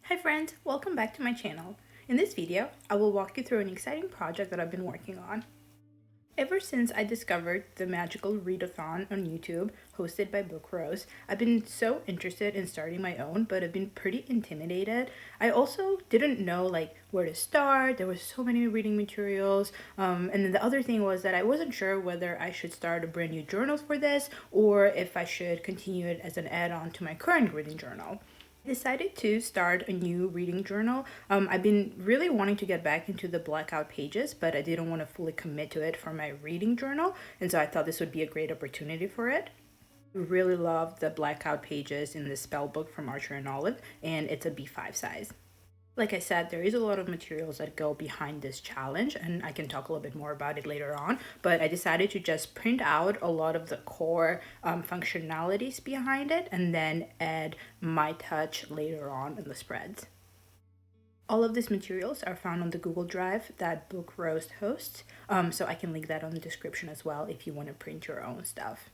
Hi friends, welcome back to my channel. In this video, I will walk you through an exciting project that I've been working on. Ever since I discovered the Magical Readathon on YouTube, hosted by Book Rose, I've been so interested in starting my own, but I've been pretty intimidated. I also didn't know where to start. There was so many reading materials. And then the other thing was that I wasn't sure whether I should start a brand new journal for this or if I should continue it as an add-on to my current reading journal. Decided to start a new reading journal. I've been really wanting to get back into the blackout pages, but I didn't want to fully commit to it for my reading journal, and so I thought this would be a great opportunity for it. I really love the blackout pages in the spell book from Archer and Olive, and it's a B5 size. Like I said, there is a lot of materials that go behind this challenge, and I can talk a little bit more about it later on, but I decided to just print out a lot of the core functionalities behind it and then add my touch later on in the spreads. All of these materials are found on the Google Drive that Book Roast hosts, so I can link that on the description as well if you want to print your own stuff.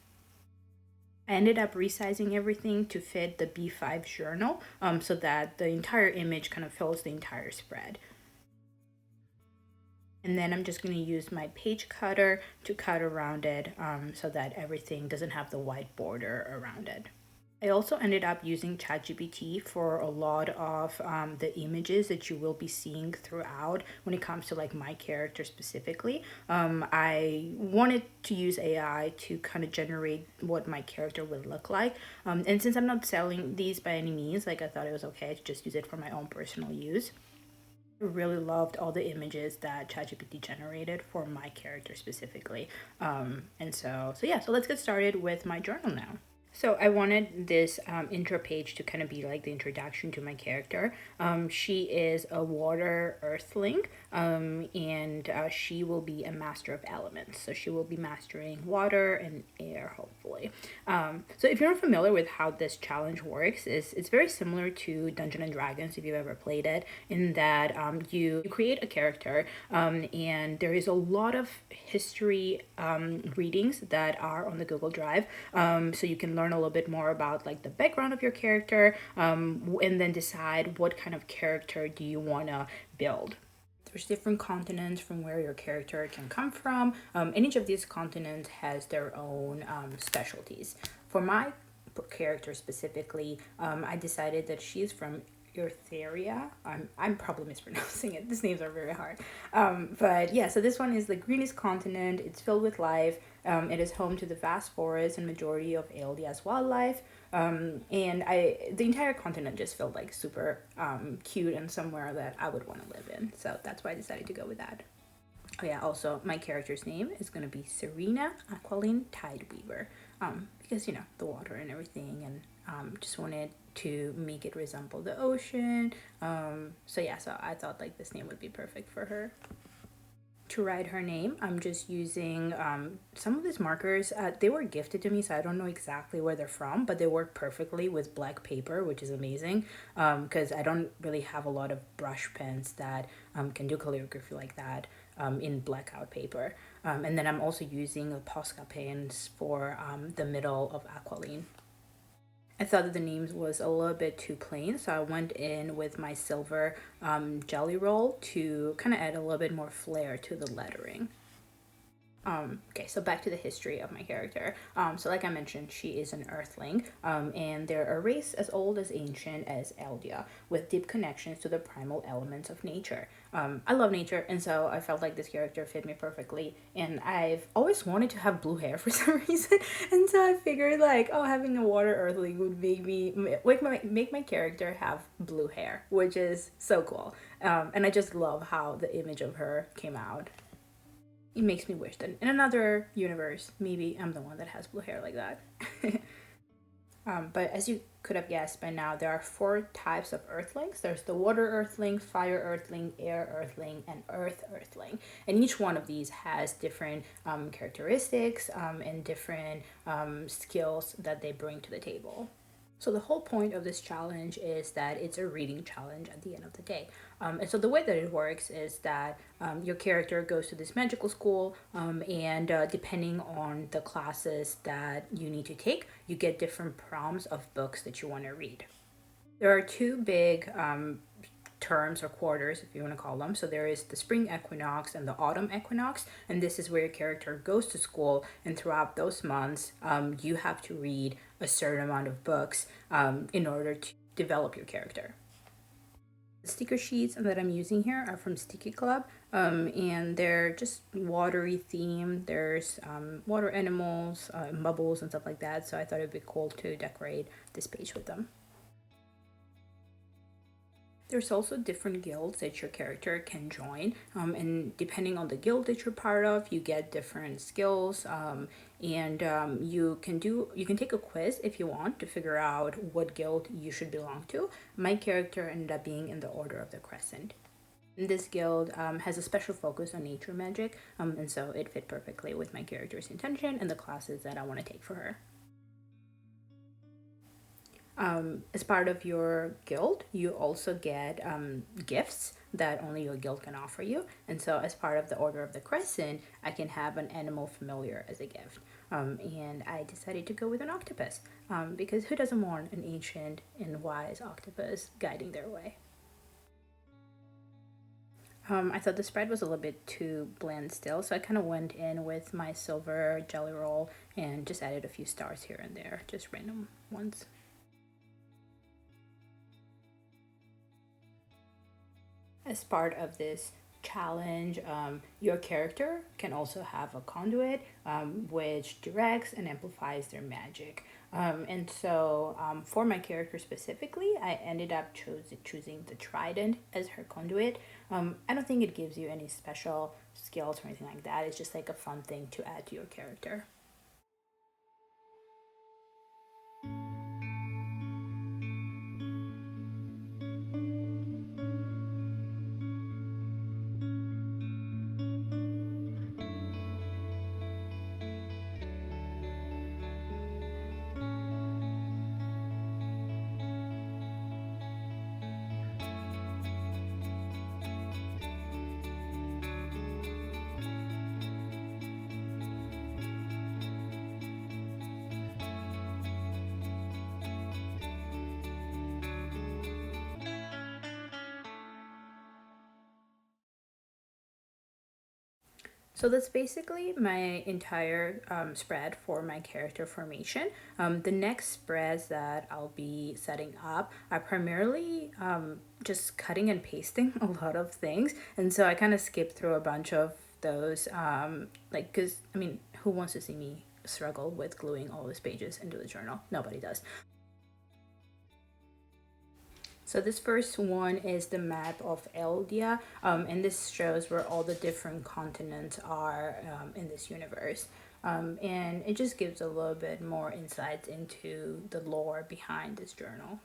I ended up resizing everything to fit the B5 journal so that the entire image kind of fills the entire spread. And then I'm just going to use my page cutter to cut around it so that everything doesn't have the white border around it. I also ended up using ChatGPT for a lot of the images that you will be seeing throughout when it comes to my character specifically. I wanted to use AI to kind of generate what my character would look like. And since I'm not selling these by any means, I thought it was okay to just use it for my own personal use. I really loved all the images that ChatGPT generated for my character specifically. So let's get started with my journal now. So I wanted this intro page to kind of be like the introduction to my character. She is a water earthling, and she will be a master of elements. So she will be mastering water and air, hopefully. So if you're not familiar with how this challenge works, it's very similar to Dungeons and Dragons, if you've ever played it, in that you create a character, and there is a lot of history readings that are on the Google Drive, so you can learn a little bit more about the background of your character, and then decide what kind of character do you want to build. There's different continents from where your character can come from, and each of these continents has their own specialties. For my character specifically, I decided that she's from Eartheria. I'm probably mispronouncing it. These names are very hard. But yeah, so this one is the greenest continent. It's filled with life. It is home to the vast forests and majority of Aeldia's wildlife. And the entire continent just felt super cute and somewhere that I would want to live in. So that's why I decided to go with that. Oh yeah, also my character's name is going to be Serena Aqualine Tideweaver, because the water and everything, and just wanted to make it resemble the ocean. So I thought this name would be perfect for her. To write her name, I'm just using some of these markers. They were gifted to me, so I don't know exactly where they're from, but they work perfectly with black paper, which is amazing, because I don't really have a lot of brush pens that can do calligraphy like that in blackout paper. And then I'm also using the Posca pens for the middle of Aqualine. I thought that the name was a little bit too plain, so I went in with my silver jelly roll to kind of add a little bit more flair to the lettering. Okay, so back to the history of my character. So like I mentioned, she is an earthling, and they're a race as old as ancient as Aeldia, with deep connections to the primal elements of nature. I love nature, and so I felt like this character fit me perfectly, and I've always wanted to have blue hair for some reason, and so I figured having a water earthling would make my character have blue hair, which is so cool. And I just love how the image of her came out. It makes me wish that in another universe, maybe I'm the one that has blue hair like that. But as you could have guessed by now, there are 4 types of earthlings. There's the water earthling, fire earthling, air earthling, and earth earthling. And each one of these has different characteristics and different skills that they bring to the table. So the whole point of this challenge is that it's a reading challenge at the end of the day. And so the way that it works is that your character goes to this magical school, and depending on the classes that you need to take, you get different prompts of books that you want to read. There are two big terms or quarters, if you want to call them. So there is the spring equinox and the autumn equinox, and this is where your character goes to school, and throughout those months you have to read a certain amount of books in order to develop your character. The sticker sheets that I'm using here are from Sticky Club, and they're just watery theme. There's water animals, bubbles and stuff like that, so I thought it'd be cool to decorate this page with them. There's also different guilds that your character can join, and depending on the guild that you're part of, you get different skills, and you can take a quiz if you want to figure out what guild you should belong to. My character ended up being in the Order of the Crescent. This guild has a special focus on nature magic, and so it fit perfectly with my character's intention and the classes that I want to take for her. As part of your guild, you also get gifts that only your guild can offer you. And so, as part of the Order of the Crescent, I can have an animal familiar as a gift. And I decided to go with an octopus because who doesn't want an ancient and wise octopus guiding their way? I thought the spread was a little bit too bland still, so I kind of went in with my silver jelly roll and just added a few stars here and there, just random ones. As part of this challenge, your character can also have a conduit which directs and amplifies their magic. And so, for my character specifically, I ended up choosing the trident as her conduit. I don't think it gives you any special skills or anything like that. It's just like a fun thing to add to your character. So that's basically my entire spread for my character formation. The next spreads that I'll be setting up are primarily just cutting and pasting a lot of things. And so I kind of skipped through a bunch of those, because, I mean, who wants to see me struggle with gluing all these pages into the journal? Nobody does. So this first one is the map of Aeldia, and this shows where all the different continents are in this universe. And it just gives a little bit more insights into the lore behind this journal.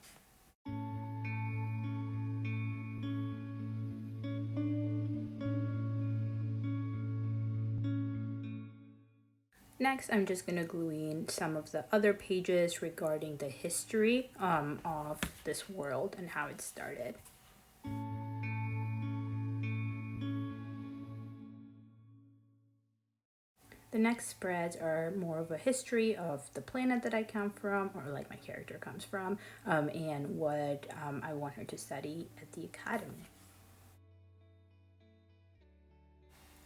Next, I'm just going to glue in some of the other pages regarding the history of this world and how it started. The next spreads are more of a history of the planet that I come from, or like my character comes from, and what I want her to study at the academy.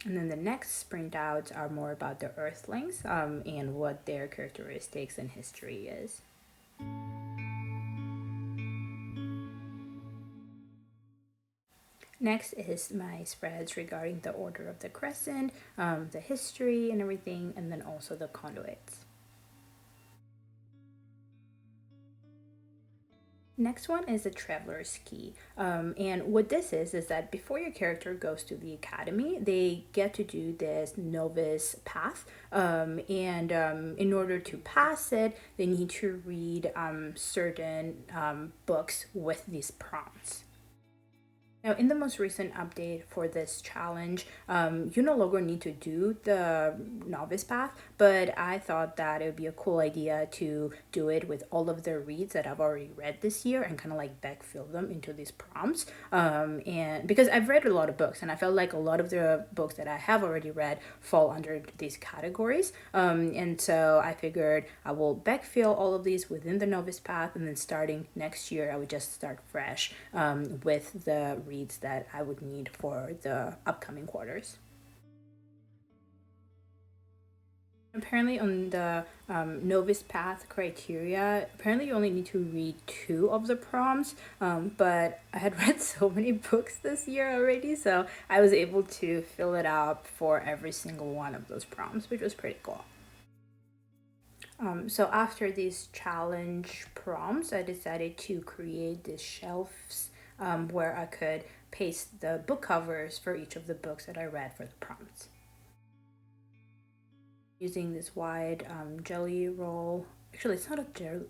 And then the next printouts are more about the Earthlings and what their characteristics and history is. Next is my spreads regarding the Order of the Crescent, the history and everything, and then also the conduits. Next one is the Traveler's Key. And what this is that before your character goes to the academy, they get to do this Novice Path. And in order to pass it, they need to read certain books with these prompts. Now, in the most recent update for this challenge, you no longer need to do the novice path, but I thought that it would be a cool idea to do it with all of the reads that I've already read this year and kind of like backfill them into these prompts. And because I've read a lot of books and I felt like a lot of the books that I have already read fall under these categories. And so I figured I will backfill all of these within the novice path, and then starting next year, I would just start fresh with the reads that I would need for the upcoming quarters. Apparently, on the Novice Path criteria, apparently you only need to read two of the prompts. But I had read so many books this year already, so I was able to fill it up for every single one of those prompts, which was pretty cool. So after these challenge prompts, I decided to create these shelves where I could paste the book covers for each of the books that I read for the prompts. Using this wide jelly roll. Actually, it's not a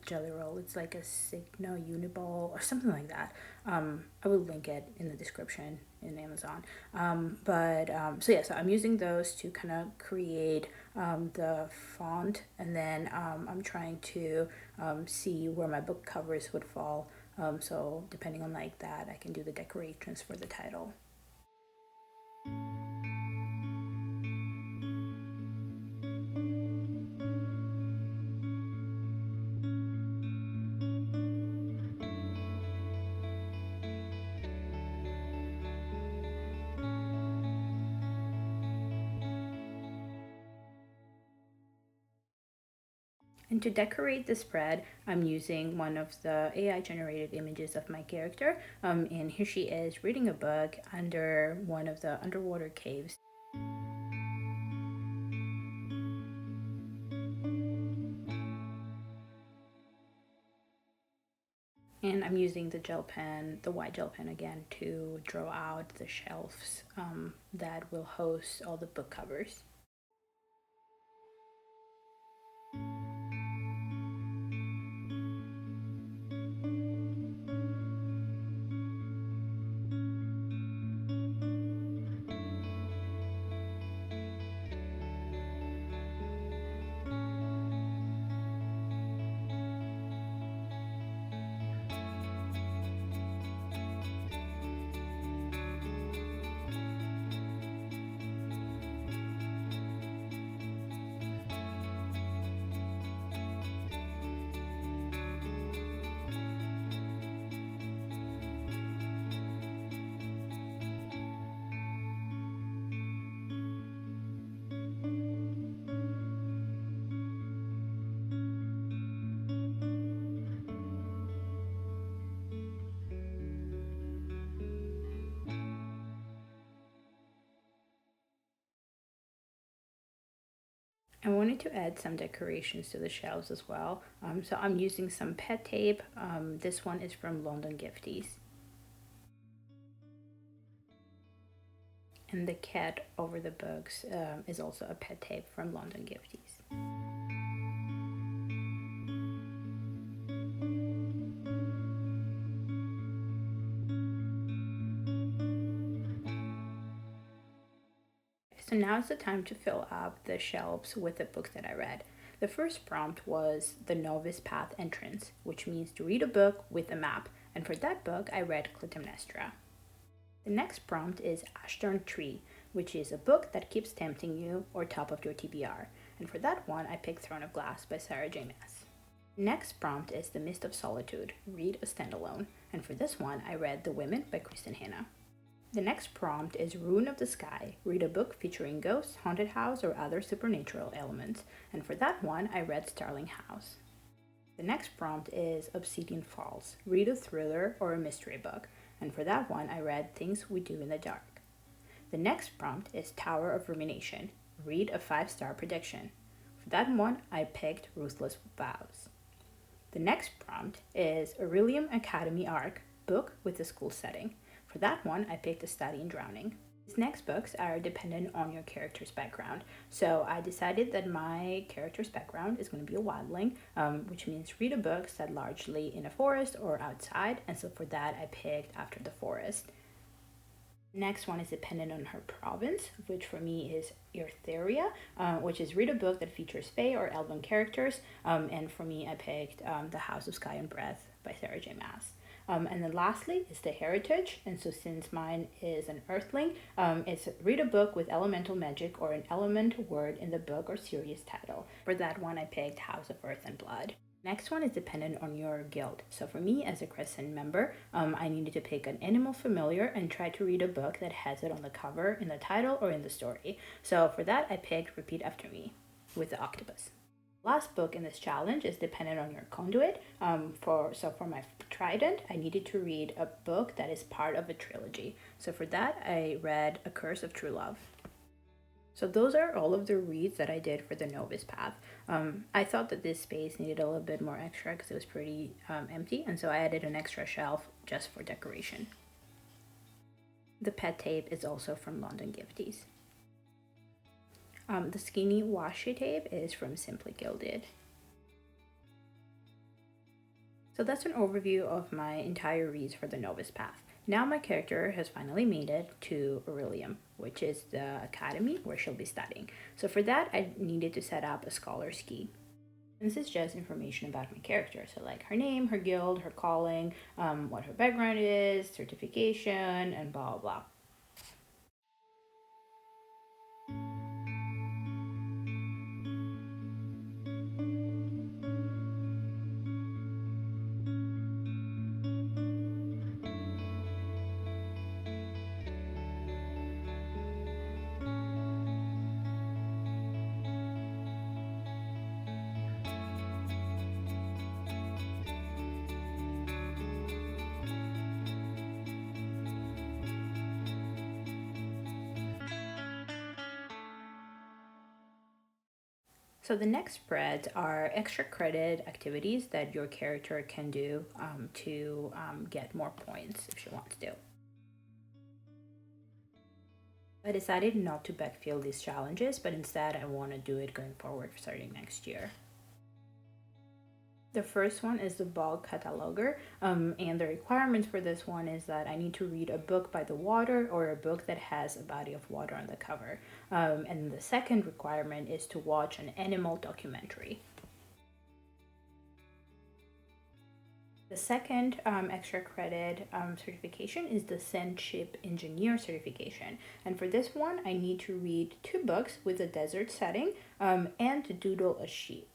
jelly roll. It's like a Sigma Uniball or something like that. I will link it in the description in Amazon. So yeah, so I'm using those to kind of create the font, and then I'm trying to see where my book covers would fall. So depending on like that, I can do the decorations for the title. And to decorate the spread, I'm using one of the AI generated images of my character. And here she is reading a book under one of the underwater caves. And I'm using the gel pen, the white gel pen again, to draw out the shelves that will host all the book covers. I wanted to add some decorations to the shelves as well. So I'm using some pet tape. This one is from London Gifties. And the cat over the books is also a pet tape from London Gifties. So now is the time to fill up the shelves with the books that I read. The first prompt was the Novice Path entrance, which means to read a book with a map, and for that book I read Clytemnestra. The next prompt is Ashturn Tree, which is a book that keeps tempting you or top of your TBR, and for that one I picked Throne of Glass by Sarah J. Maas. Next prompt is The Mist of Solitude, read a standalone, and for this one I read The Women by Kristen Hanna. The next prompt is Ruin of the Sky, read a book featuring ghosts, haunted house, or other supernatural elements, and for that one I read Starling House. The next prompt is Obsidian Falls, read a thriller or a mystery book, and for that one I read Things We Do in the Dark. The next prompt is Tower of Rumination, read a 5-star prediction. For that one I picked Ruthless Vows. The next prompt is Aurelium Academy Arc, book with a school setting. For that one, I picked A Study in Drowning. These next books are dependent on your character's background. So I decided that my character's background is going to be a wildling, which means read a book set largely in a forest or outside. And so for that, I picked After the Forest. Next one is dependent on her province, which for me is Eartheria, which is read a book that features Fae or Elven characters. And for me, I picked The House of Sky and Breath by Sarah J. Maas. And then lastly is the heritage. And so since mine is an earthling, it's read a book with elemental magic or an element word in the book or series title. For that one, I picked House of Earth and Blood. Next one is dependent on your guild. So for me as a Crescent member, I needed to pick an animal familiar and try to read a book that has it on the cover, in the title, or in the story. So for that, I picked Repeat After Me with the octopus. Last book in this challenge is dependent on your conduit. For my trident, I needed to read a book that is part of a trilogy. So for that, I read A Curse of True Love. So those are all of the reads that I did for the Novice Path. I thought that this space needed a little bit more extra because it was pretty empty, and so I added an extra shelf just for decoration. The pet tape is also from London Gifties. The skinny washi tape is from Simply Gilded. So that's an overview of my entire reads for the Novice Path. Now my character has finally made it to Aurelium, which is the academy where she'll be studying. So for that, I needed to set up a scholar's key. And this is just information about my character. So like her name, her guild, her calling, what her background is, certification, and blah, blah, blah. So the next spreads are extra credit activities that your character can do to get more points if she wants to. I decided not to backfill these challenges, but instead I want to do it going forward starting next year. The first one is the bulk cataloger, and the requirements for this one is that I need to read a book by the water or a book that has a body of water on the cover. And the second requirement is to watch an animal documentary. The second extra credit certification is the Ship Engineer certification. And for this one, I need to read 2 books with a desert setting and to doodle a sheep.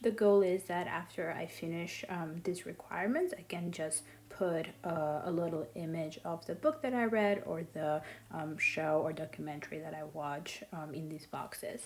The goal is that after I finish these requirements, I can just put a little image of the book that I read or the show or documentary that I watch in these boxes.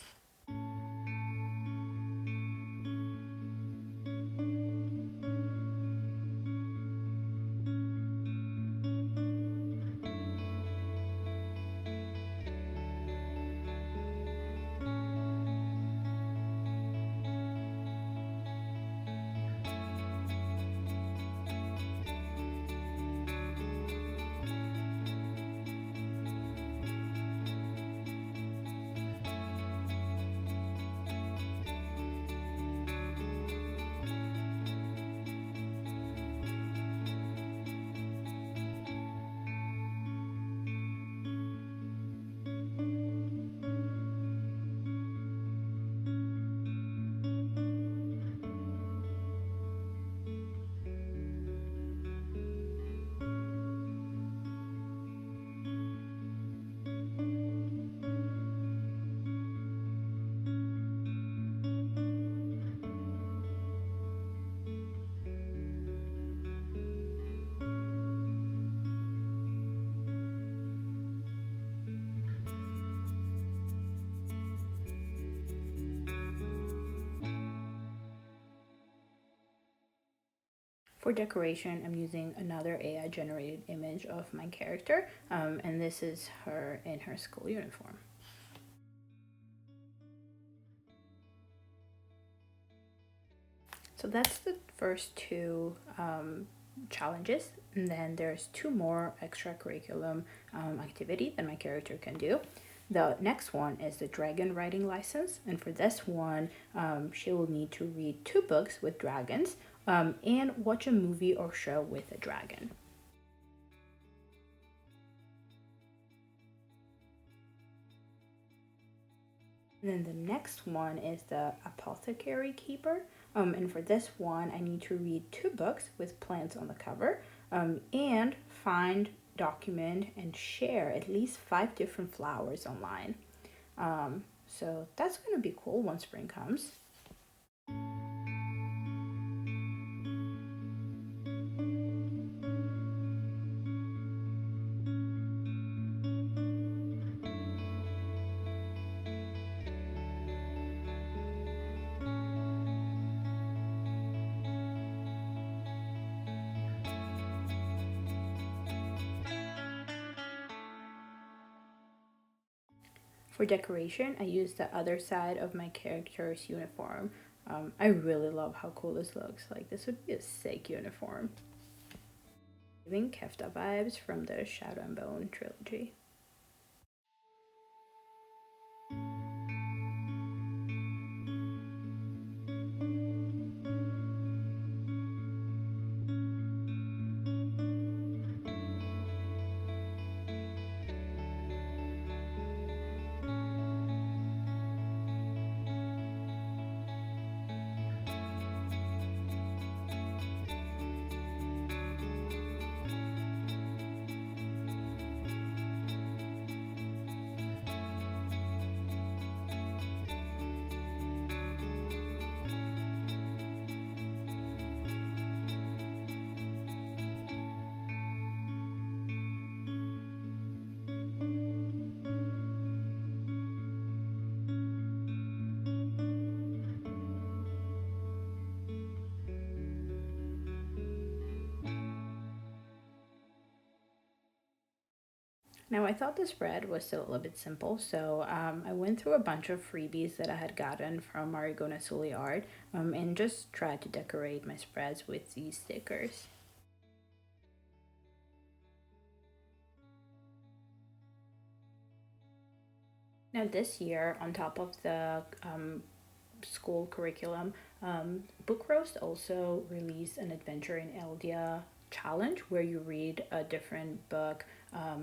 For decoration, I'm using another AI generated image of my character, and this is her in her school uniform. So that's the first two challenges, and then there's two more extracurriculum activity that my character can do. The next one is the dragon riding license, and for this one, she will need to read two books with dragons and watch a movie or show with a dragon. And then the next one is the Apothecary Keeper. And for this one, I need to read two books with plants on the cover and find, document, and share at least 5 different flowers online. So that's going to be cool when spring comes. For decoration, I used the other side of my character's uniform. I really love how cool this looks. Like, this would be a sick uniform. Giving Kefta vibes from the Shadow and Bone trilogy. Now, I thought the spread was still a little bit simple, so I went through a bunch of freebies that I had gotten from Marigona Sully Art and just tried to decorate my spreads with these stickers. Now, this year, on top of the school curriculum, Book Roast also released an Adventure in Aeldia challenge where you read a different book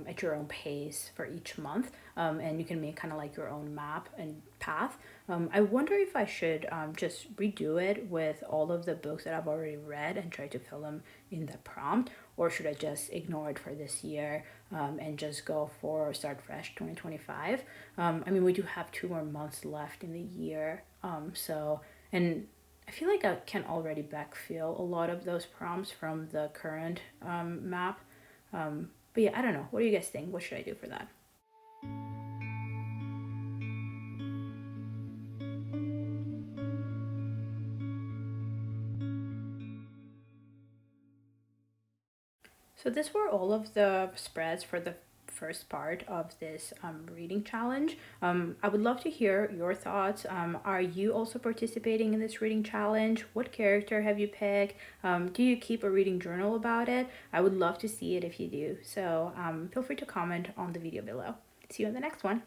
at your own pace for each month, and you can make kind of like your own map and path. I wonder if I should just redo it with all of the books that I've already read and try to fill them in the prompt, or should I just ignore it for this year and just go for Start Fresh 2025? I mean, we do have 2 more months left in the year, and I feel like I can already backfill a lot of those prompts from the current map. But yeah, I don't know. What do you guys think? What should I do for that? So these were all of the spreads for the first part of this reading challenge. I would love to hear your thoughts. Are you also participating in this reading challenge? What character have you picked? Do you keep a reading journal about it? I would love to see it if you do. So feel free to comment on the video below. See you in the next one.